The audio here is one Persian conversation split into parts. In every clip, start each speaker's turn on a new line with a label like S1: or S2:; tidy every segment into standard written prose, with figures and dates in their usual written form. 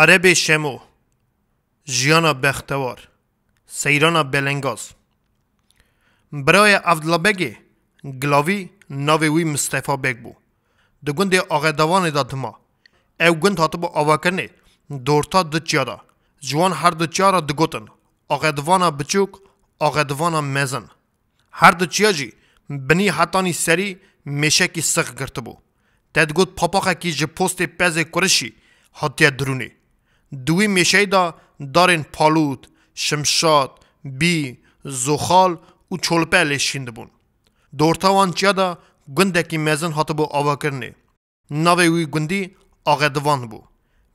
S1: عرب شمو جیانا بختوار سیرانا بلنگاز برای عبدالله بگی گلاوی ناوی مصطفی بگ بو ده گنده آغا دوان داد ما او گند هاتو با آوا کرنه دورتا دو چیارا جوان هر دو چیارا دو گوتن آغا دوانا بچوک آغا دوانا مزن هر دو چیا جی بنی حتانی سری میشکی سخ گرته بو تد گوت پاپاقه کی جه پوست پز کرشی حتیه درونه دوی میشه دا دارن پالود شمشاد بی زوخال و چولپه لیشینده بون دورتاوان چیا دا گنده کی مزن هاتو بو آوا کرنه ناوی وی گندی آغا دوان بو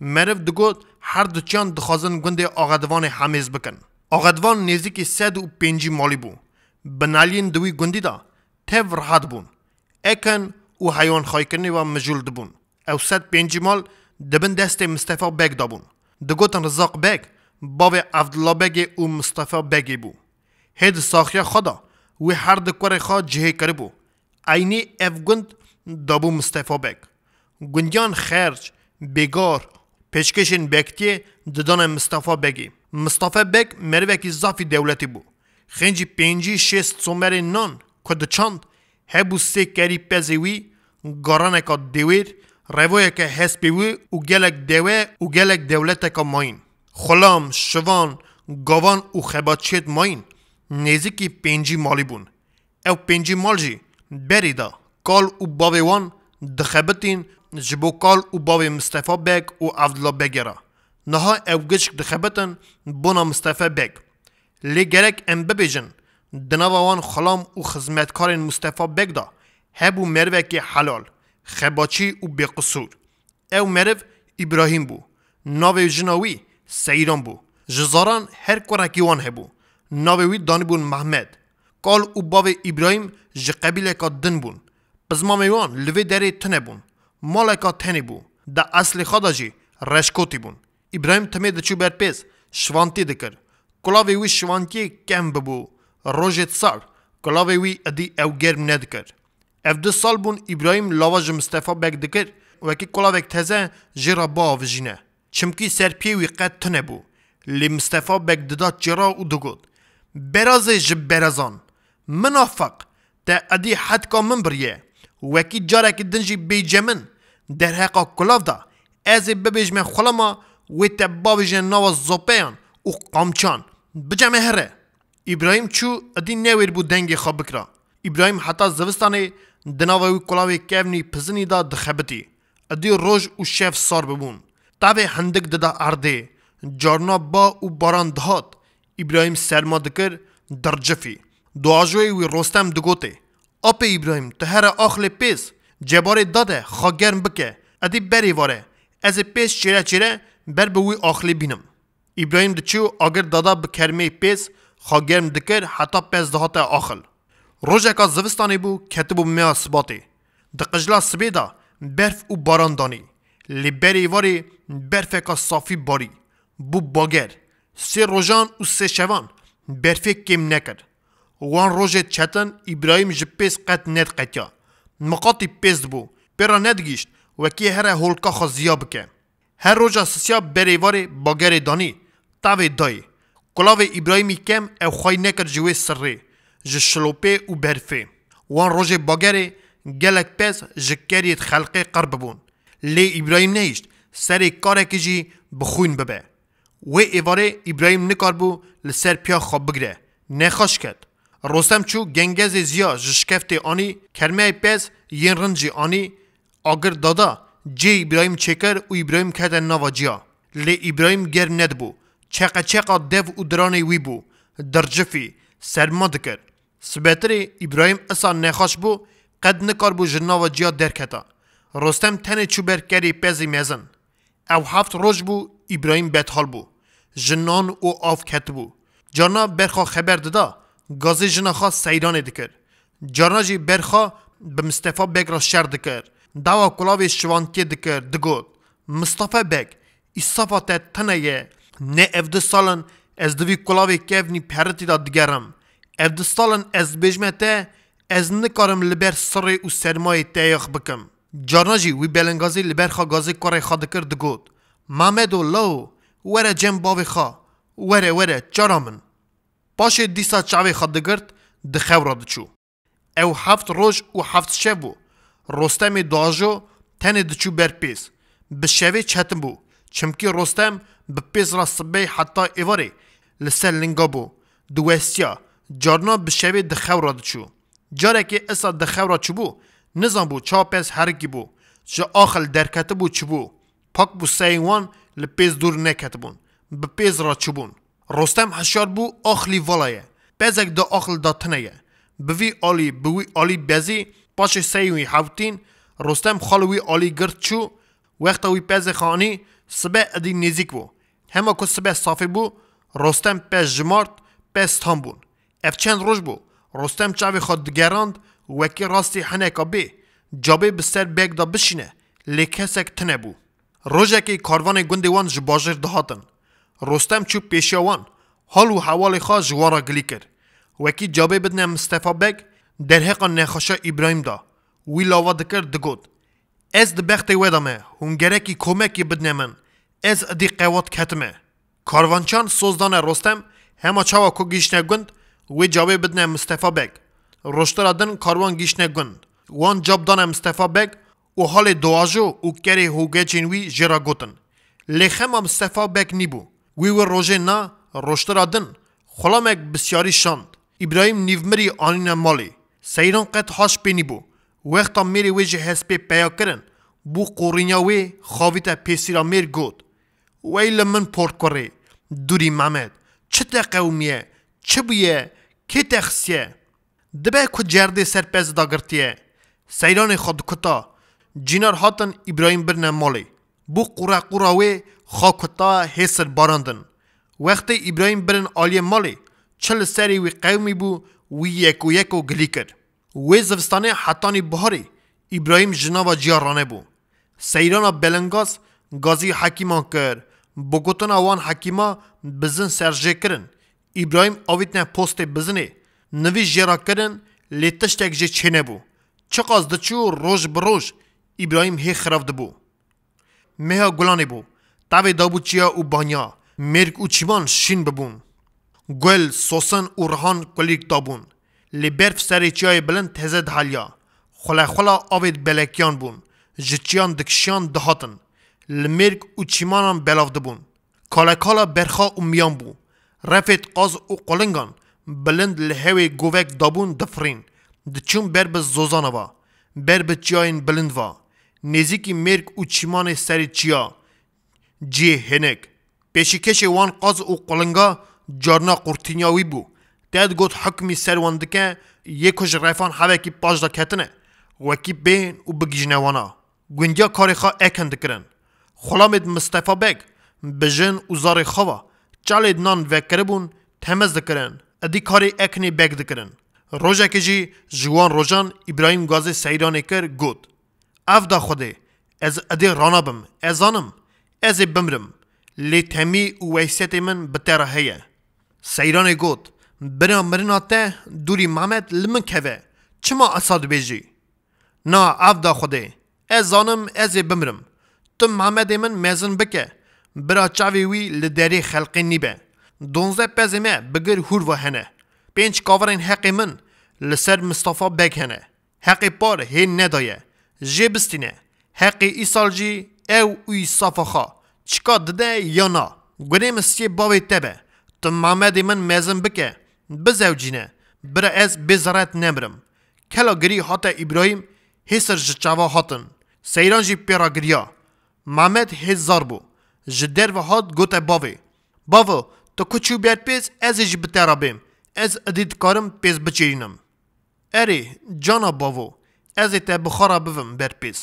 S1: مرف دگوت هر دو چیان دخوازن گنده آغا دوان حمیز بکن آغا دوان نزدیکی 105 مالی بو بنالین دوی گندی دا تف راحت بون اکن و حیوان خای کرنی و مجول دبون او 105 مال دبن دست مصطفی بگ دابون دگوتن رزاق بگ باوی عبدالله بگ و مصطفی بگ بو هید ساخیا خدا و هر دکور خواه جهه کرده بو اینی اف گند دابو مصطفی بگ گندیان خرج بگار پیشکشین بگتیه ددان مصطفی بگی مصطفی بگ مروکی زافی دولتی بو خنجی 5-6 سومر نان کد چند هبو سه کری پزیوی گارانه که دویر رویه که حسبیوی و گلک دوه و گلک دولت که ماین خلام، شوان، گاوان و خباتشت ماین نزدیکی 5 مالی بون او 5 مال جی بری دا کال و باویوان دخبتین جبو کال و باوی مصطفی بگ و عبدالله بگیره نها او گشک دخبتن بونا مصطفی بگ لی گرک ام ببیجن دناوان خلام و خدمتکار مصطفی بگ دا هبو مروه که حلال خباچی و بقصور او مرو ابراهیم بو ناوی جناوی سیران بو جزاران هر کرکیوان هبو ناوی دانی بون محمد کال و باوی ابراهیم ج قبیله که دن بون پزمامیوان لوی داری تنه بون مالکا تنی بو دا اصل خدا جی رشکوتی بون ابراهیم تمه دچو بر پیز شوانتی دکر کلاوی وی شوانتی کم ببو روژت سال کلاوی وی ادی او گرم ندکر اف 2 سال بون ابراهیم لاواج مصطفی بگ دکر وکی کلاوک تزه جرا باو جینه چمکی سرپیوی قد تنه بو لی مصطفی بگ ددا جرا و دگود براز جب برازان منافق تا ادی حد کا من بریه وکی جارا که دنجی بیجمن در حقا کلاو دا از ببیجم خلما و تا باویجن نواز زوپیان و قامچان بجمه هره ابراهیم چو ادی نویر بو دنگی خواب بکرا ابراهیم حتی زوستانه دناوی کلاوی کفنی پزنی دا دخبتی ادی روز و شف سار ببون تاوی هندک ددا ارده جارنا با و باران دهات ابراهیم سرما دکر در جفی دعاجوی و رستم دگوته آپ ابراهیم تهر آخل پیس جبار داده خاگرم بکه ادی بری واره از پیس چیره بر بوی آخلی بینم ابراهیم دچو اگر دادا بکرمه پیس خاگرم دکر حتی پیس دهات آخل روزه که زوستانی بو کتبو میا سباته دقجلا سبیدا برف و باران دانی لی بری واری برف که صافی باری بو باگر 3 روزان و 3 شوان برفی کم نکر وان روزه چتن ابراهیم جپیس قد ند قطیا مقاطی پیس بو پیرا ندگیشت وکی هر هولکا خزیا بکه هر روزه سسیا بری واری باگر دانی تاوی دای کلاو ابراهیمی کم او خواه نکر جوی سره جشلوپه و برفه وان روژه باگره گلک پس جکریت خلقه قرب بون لی ابراهیم نیشت سر کاره که جی بخوین ببه و ایواره ابراهیم نکار بو لسر پیا خواب بگره نخاش کرد رستم چو گنگز زیا جشکفت آنی کرمه پس ین رنجی آنی آگر دادا جی ابراهیم چکر و ابراهیم کده نواجیا لی ابراهیم گر ند بو چقا دو و درانه وی بو در جفی سرما دکر سبتری ابراهیم اصلا نخاش بو قد نکار بو جناو جیا درکتا رستم تنه چوبر کری پزی میزن او 7 روز بو ابراهیم بدحال بو جنان و آف کت بو جانا برخا خبر دادا گازی جناخا سیران دکر جانا جی برخا به مصطفی بگ را شر دکر داوا کلاوی شوانتی دکر دگود مصطفی بگ اصافات تنه یه نه اف 2 سالن از دوی کلاوی کفنی پرتی دا دگرم اف 2 سالن از بجمته از نکارم لبر سر و سرمایه تیاخ بکم جارنا جی وی بلنگازی لبر خا گازی کار خاد کرد گود محمد و لو وره جم باوی خوا وره جارا من باشه دیسا چاوی خوا دگرد دخورا دچو او 7 روز و 7 شب بو رستم داجو تنه دچو بر پیس به شوی چتم بو چمکی رستم به پیس را سبی حتی ایواری لسر لنگا بو دوستیا جارنا به شوی دخورا دچو جاره که اصلا دخورا چو بو نظام بو چا پیس هرگی بو جا آخل درکت بو چو بو پاک بو سیوان لپیز دور نکت بون به پیز را چو بون رستم هشار بو آخلی والایه پیزک دا آخل دا تنیه بوی آلی بزی پاش سیوی حوتین رستم خالوی آلی گرد چو وقتا وی پیز خانی سبه ادی نزیک بو همه که سبه صافی بو رستم پیز جمارد پیز تام بون اف چند روز بو رستم چاوی خود دگراند وکی راستی حنکا بی جابه بسر بیگ دا بشینه لیکسک تنه بو روزه که کاروان گنده وان جباجر دهاتن رستم چو پیشیوان حال و حوال خواه جوارا گلی کرد وکی جابه بدنه مصطفی بیگ در حقا نخاشا ابراهیم دا وی لاوا دکر دگود از دبخت ویدامه هنگره کی کمکی بدنه من از ادی قوات کتمه کاروانچان سوزدان رستم همه چاوا کو گیشنه گند وی جابه بدنه مصطفی بیگ رشترادن کاروان گیشنه گند وان جاب دانه مصطفی بیگ و حال دواجو و کری هوگه چینوی جرا گوتن لیخم مصطفی بیگ نیبو وی و روژه نا رشترادن خلامک بسیاری شاند ابراهیم نیومری آنین مالی سیران قد هاش پینی بو وقتا میری ویجه هسپی پیا کرن بو قورینیا وی خواویتا پیسیرا میر گود وی لمن پورت کره دوری محمد چه تا قومیه چه بویه که تخصیه دبه که جرده سرپز داگرتیه سیران خود کتا جینار هاتن ابراهیم برن مالی بو قورا وی خواه کتا حسر باراندن وقتی ابراهیم برن آلی مالی چل سری وی قومی بو وی یکو گلی کرد وی زوستانه حتانی بهاری ابراهیم جناوا جیارانه بو سیرانا بلنگاز گازی حکیمان کرد بگوتن آوان حکیما بزن سرجه کرن ابراهیم آویتنه پوست بزنه نوی جیرا کرن لیتشتک جه چنه بو چقاز دچو روش بروش ابراهیم هی خرافده بو مها گلانه بو تاوی دابو چیا و بانیا مرگ و چیمان شین ببون گل سوسن و رهان کلیک دابون لی برف سری چیای بلند تزد حالیا خلا آوید بلکیان بون جچیان دکشیان دهاتن لمرگ و چیمانان بلافده بون کالا برخا و میان بو رفت قاز و قلنگان بلند لحوی گووک دابون دفرین دچون برب زوزانوا برب چیاین بلندوا نزیکی مرگ و چیمان سری چیا جی هنگ پیشکش وان قاز و قلنگا جارنا قرطینیاوی بو تاد گوت حکمی سروان دکه یکوش رفان حوکی پاش دا کتنه وکی بین و بگیجنوانا گوندیا کاری خواه اکن دکرن خلامید مصطفی بیگ بجن و زار خوا چالید نان وکره بون تمز دکرن ادی کاری اکنی بیگ دکرن روژه که جی جوان روژان ابراهیم گازی سیرانه کر گود اف دا خوده از ادی رانابم ازانم از بمرم لی تمی و ویسیت من بتره هیه سیرانه گود برا مرنا ته دوری محمد لمن کوه چما اساد بیجی نا اف دا خوده از آنم از بمرم تم محمد من مزن بکه برا چاوی وی لدری خلقی نیبه 12 پزمه بگر هور و هنه 5 کاورین حقی من لسر مصطفی بیگ هنه حقی پار هین ندایه جه بستینه حقی ایسال جی او اوی صافخا چکا دده یا نا گره مسیه باوی تبه تم محمد من مزن بکه بزوجینه برا از بزارت نمرم کلا گری حتا ابراهیم هسر جچاوا هاتن سیران جی پیرا گریا محمد هزار بو جدر و هات گوته باوی تو کچو بیاد پیز از جی بترا بیم از ادید کارم پیز بچینم اری جانا باوی از تا بخارا بوم بر پیز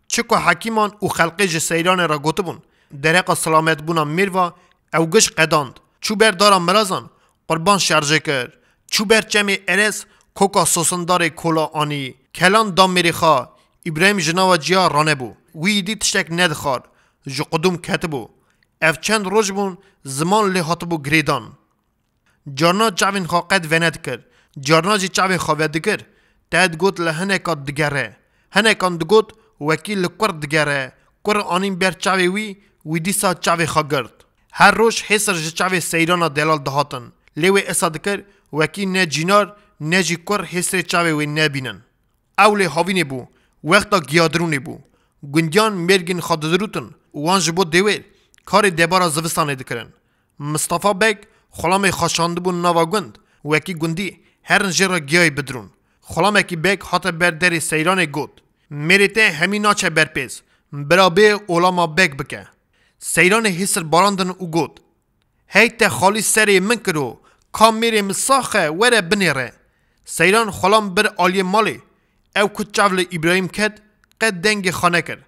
S1: چکو حکیمان و خلقی جی سیران را گوته بون درق سلامت بونا میروا او گش قداند چو بر دارم مرازان قربان شرجه کر چو بر چمی ارس کوکا سوسندار کولا آنی کلان دام میری خوا ابراهیم جناوا جیا رانه بو وی دی تشتک ندخار جو قدوم کتبو اف چند روز بون زمان لی هاتبو گریدان جارنا چاوین خوا قد وند کر جارنا جی چاوین خوا ود کر تاد گوت لهنکات دگره هنکان دگوت وکیل کور دگره کور آنین بر چاوی وی وی دیسا چاوی خا گرد. هر روش حسر جه چاوی سیران دلال دهاتن. لیوی اصا دکر وکی نه جینار نه جی کر حسر چاوی وی نبینن. اولی هاوینی بو. وقتا گیادرونی بو. گندیان مرگین خاددروتن. وانج بو دویر. کار دبارا زوستانه دکرن. مصطفی بگ خلام خاشانده بو نوا گند. وکی گندی هرن جرا گیای بدرون. خلام کی بگ حتی بردری سیران گود. میریته همین ناچه برپیز. برابه اولاما بگ بکه. سیران حسر باراندن او گود. هیت خالی سری من کرو. کام میری مساخه وره بنیره. سیران خلام بر آلی مالی. او کچاول ابراهیم کد قد دنگ خانه کرد.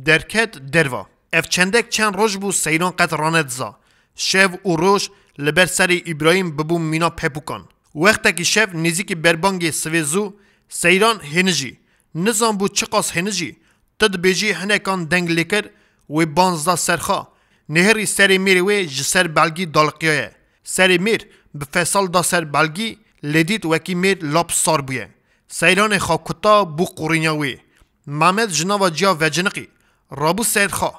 S1: درکت دروا. اف چندک چند روش بو سیران قد راند زا. شف و روش لبر سری ابراهیم ببو مینا پپوکان. وقتی که شف نزیک بربانگی سویزو سیران هنجی. نظام بو چقاس هنجی. تد بیجی هنکان دنگ لیکر و بانزده سرخا. نهری سری میری و جسر بلگی دالقیایه. سری میر به فصل دا سر بلگی لدید وکی میر لاب سار بویه. سیران خاکتا بو قرینیاوی. محمد جناوا جیا وجنقی. رابو سیرخا.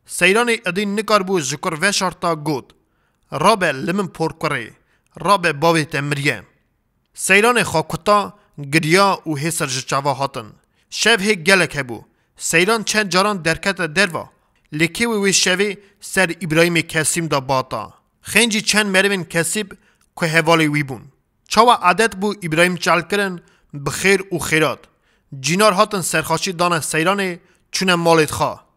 S1: سیران ادین نکار بو جکر وشارتا گود. رابه لمن پور کره. رابه باوی تمریه. سیران خاکتا گریا و حسر جچاوا هاتن. شبه گلک هبو. سیران چند جاران درکت دروا. لکی وی شوی سر ابراهیم کسیم دا باتا. خنجی چند مروین کسیب که حوالی وی بون. چاوا عادت بو ابراهیم چال کرن بخیر و خیرات. جینار هاتن سرخاشی دانه سیران چونه مالت خواه.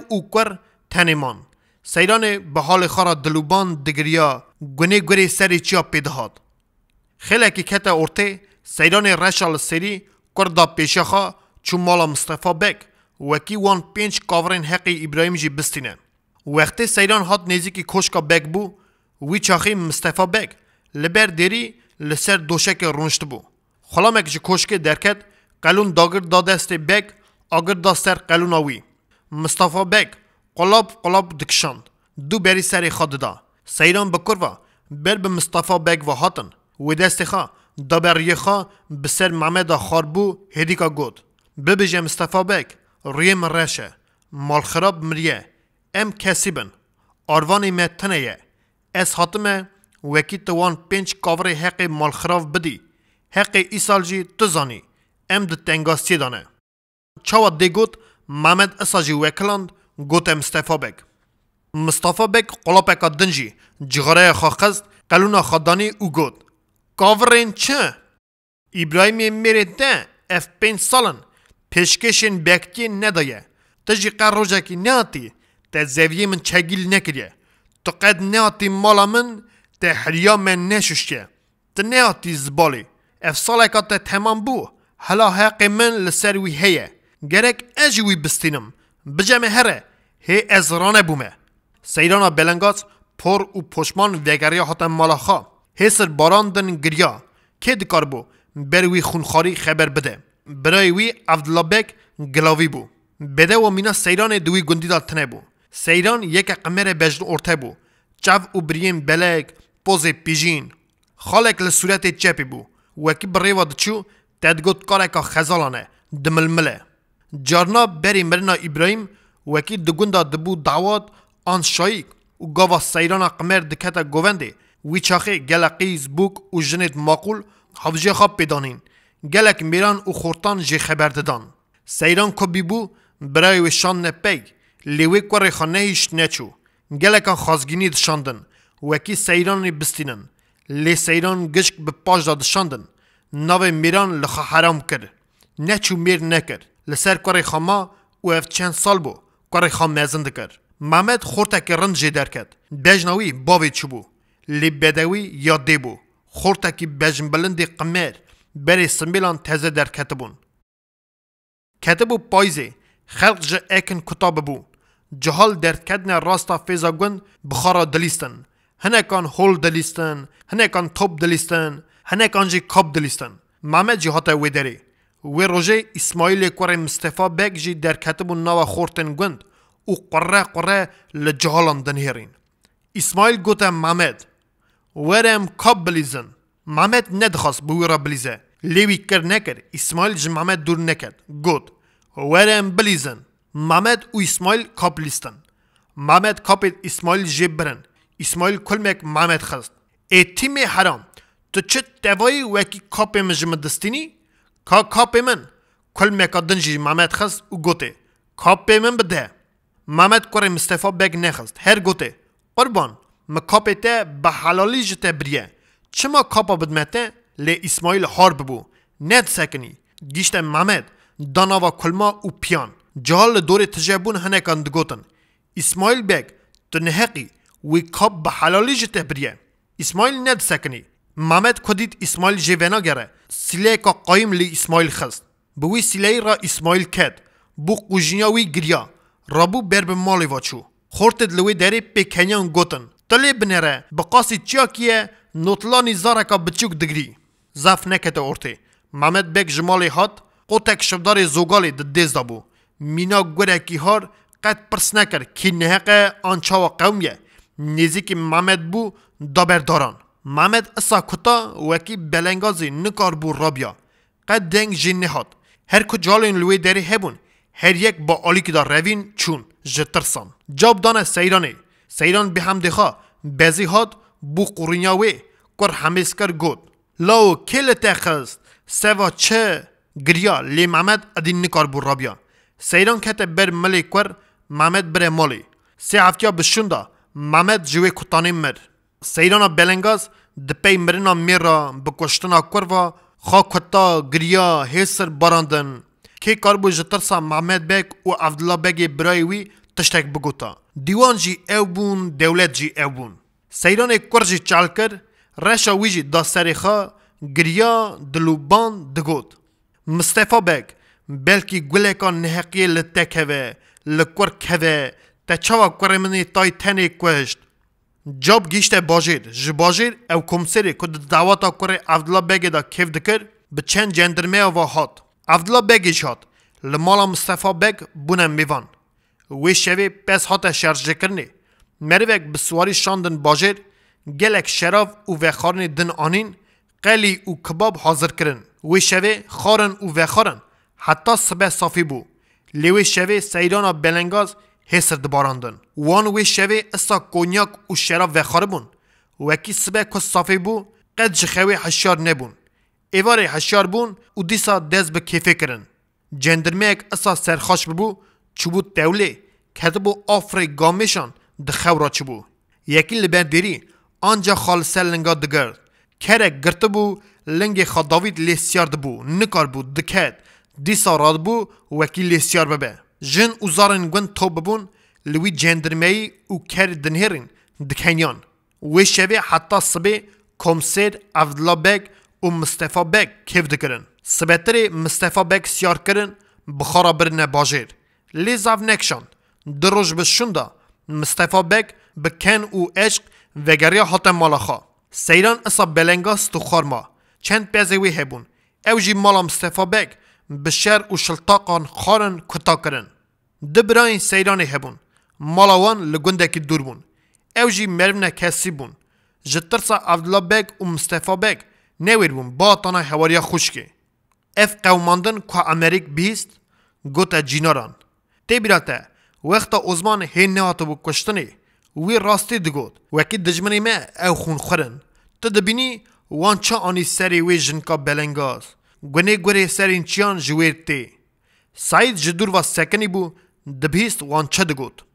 S1: او کور تنمان. سیران به حال خارا دلوبان دگریا گونه گره سری چیا پیدهاد. خیلی که کتا ارته سیران رشال سری کردا پیشخا چون مالا مصطفی بک وکی وان 5 کاورین حقی ابراهیم جی بستینه. وقتی سیران هات نزیکی کوشکا بک بو وی چاخی مصطفی بک لبر دری لسر دوشک رونشت بو. خلامک جی کوشک درکت قلون داگر دادست بک آگر دا سر قلون آوی. مصطفی بک قلاب دکشاند. دو بری سری خود دا. سیران بکروا بر به مصطفی بک و هاتن و دست خوا دبر یخا بسر محمد خاربو هدیکا گود. ببیجه مصطفی بک ریم رشه مال خراب مریه ام کسیبن آروانی متنه اس هاتمه وکی توان 5 کاوری حق مال خراب بدی حق ایسال جی تزانی ام ده تنگاستی دانه چاوا دی گود محمد اساجی وکلاند گوت مصطفی بک. مصطفی بک قلابکا دنجی جغره خاخست قلونا خدانی او گود کاورین چه؟ ابراهیم میره ده اف 5 سالن پیشکشین بکتی ندایه. تجی قروجه کی ناتی تا زویه من چگیل نکریه. تو قد ناتی مالا من تا حریا من نشوشیه. تا ناتی زبالی. اف ساله که تا تمام بو. حالا حق من لسروی هیه. گرک اجوی بستینم. بجمه هره. هی ازرانه بومه. سیرانا بلنگاز پر و پشمان وگریا حتا مالا خوا. هسر باراندن گریا. که دکار بو؟ بروی خونخاری خبر بده. برای وی عبدالله بک گلاوی بو. بده و مینا سیران دوی گندی داد تنه بو. سیران یک قمر بجن ارته بو. چاو و بریم بلک پوز پیجین. خالک لصورت چپی بو. وکی بریوا دچو تدگوت کارکا خزالانه دململه. جارنا بری مرنا ابراهیم وکی دگوندا دبو دعوات آن شایک و گاوا سیران قمر دکتا گوونده وی چاخه گلقیز بوک و جنت ماقول حفظه خواب پیدانین. گلک میران و خورتان جی خبر دادن. سیران کبی بو برای وشان نپیگ لیوی کور خانه هیش نچو. گلکان خازگینی دشاندن وکی سیرانی بستینن. لی سیران گشک به پاش دادشاندن. ناو میران لخا حرام کرد. نچو میر نکرد. لسر کور خاما و اف چند سال بو کور خام مزند کرد. محمد خورتک رند جی در کرد. بجناوی باوی چو بو. لی بدوی یاده بو. خورتکی بجن بلند قمر بری سنبیلان تزه در کتبون. کتبو پایزه خلق جه اکن کتاب بو. جهال درد کدن راستا فیزا گون بخارا دلیستن. هنکان هول دلیستن. هنکان توب دلیستن. هنکان جی کاب دلیستن. محمد جی حتا وی داری. وی روژه اسماعیل کور مصطفی بک جی در کتبو نوا خورتن گوند و قره لجهالان دنهرین. اسماعیل گوتا محمد ورم کاب بلیزن. محمد ندخواست بوی را بلیزه. لیوی کر نکر. اسماعیل جی محمد دور نکرد. گوت ورم بلیزن. محمد و اسماعیل کاب لیستن. محمد کپید اسماعیل جبرن اسماعیل کلمک محمد خست ای تیم حرام تو چه توایی وکی کپ من جمدستینی که کپ من کلمک دنجی محمد خست و گوته کپ من بده محمد کره مصطفی بگ نخست هر گوته قربان ما کپ ته به حلالی جته بریه چما کپا بدمته لی اسماعیل حرب بو ند سکنی گیشت محمد داناوا کلما و پیان جهال دور تجابون هنکان دگوتن اسماعیل بگ تو نهقی وی کپ به حلالی جته بریه اسماعیل ند سکنی محمد کدید اسماعیل جیونا گره سیله که قایم لی اسماعیل خست بوی سیله را اسماعیل کد بو قوجنیا وی گریا رابو برب مالی واچو خورتد لوی داری پیکنیان گوتن تلی بنره بقاسی چیاکیه نوتلانی زارکا بچوک دگری زف نکته ارته محمد بگ جمالی هات قوتک شبدار زوگالی دیز دابو مینا گوره کی هار قد پرس نکر کی نهقه آنچاوا قومیه نیزی که محمد بو دابرداران محمد اسا کتا وکی بلنگازی نکار بو رابیا قد دنگ جین نهاد هر کجالین لوی داری هبون هر یک با آلی که دار روین چون جترسان جاب دانه سیران به هم دخوا بزی هاد بو قرینیاوی کر همیسکر گود لاو کل تخست سوا چه گریا لی محمد ادین نکار بو رابیا سیران کته بر ملی کر محمد بر مالی سی هفتیا بشوندا محمد جوی کتانی مر سیران بلنگاز دپی مرنا میرا بکشتنا کروا خوا کتا گریا هیسر باراندن که کاربو جترسا محمد بگ و عبدالله بگ برایوی تشتک بگوتا دیوان جی او بون دولت جی او بون سیران کرجی چال کر رشا ویجی دا سریخا گریا دلوبان دگوت مصطفی بگ بلکی گلکان نحقی لتکوه لکر کوه تچاوا کرمنی تای تنی کشت جاب گیشت باجیر او کمسری کد دعواتا کره عبدالله بگ دا کف دکر به چند جندرمه و هات عبدالله بگیش هات لمالا مصطفی بگ بونه میوان وی شوی پس هات شرج کرنی مروک بسواری شاندن باجیر گلک شراف و وخارن دن آنین قلی و کباب حاضر کرن وی شوی خارن و وخارن حتی صبح صافی بو لیوی شوی سیران بلنگاز هسر دباراندن وان وی شوی اسا کونیاک و شراف وخار بون وکی صبح کس صافی بو قد جخوی حشار نبون ایوار حشار بون و دیسا دز به کیفه کرن جندرمه اک اسا سرخاش ببو چوبو توله کتبو آفر گامیشان دخورا چوبو یکی لبندری آنجا خالصه لنگا دگرد کرک گرته بو لنگ خداوید لیسیار دبو نکار بو دکت دیسا راد بو وکی لیسیار ببه جن اوزارن گون تو ببون لوی جندرمهی و کر دنهرین دکنیان و شبه حتی صبح کمسر عبدالله بگ و مصطفی بگ کف دکرن سبتر مصطفی بگ سیار کرن بخارا برنه باجیر لیزاف نکشان دروج بشوندا مصطفی بگ بکن و عشق وگریا حتی مالاخا سیران اصا بلنگاس تو خارما چند پیزوی هبون او جی مالا مصطفی بگ بشر و شلطاقان خارن کتا کرن دبراین سیران هبون مالاوان لگنده دور بون او جی مرونه کسی بون جترسا عبدالله بگ و مصطفی بگ نویر بون با تانا حواریا خوشکه اف قوماندن که امریک بیست گوتا جیناران تی براته وقتا ازمان هین نهاتو بو کشتنی وی راستی دگوت وکی دجمنی ما او خون خورن تا دبینی وان چا آنی سری وی جنکا بلنگاز گونه گوره سرین چیان جویر تی سعید جدور و سکنی بو دبیست وان چه دگوت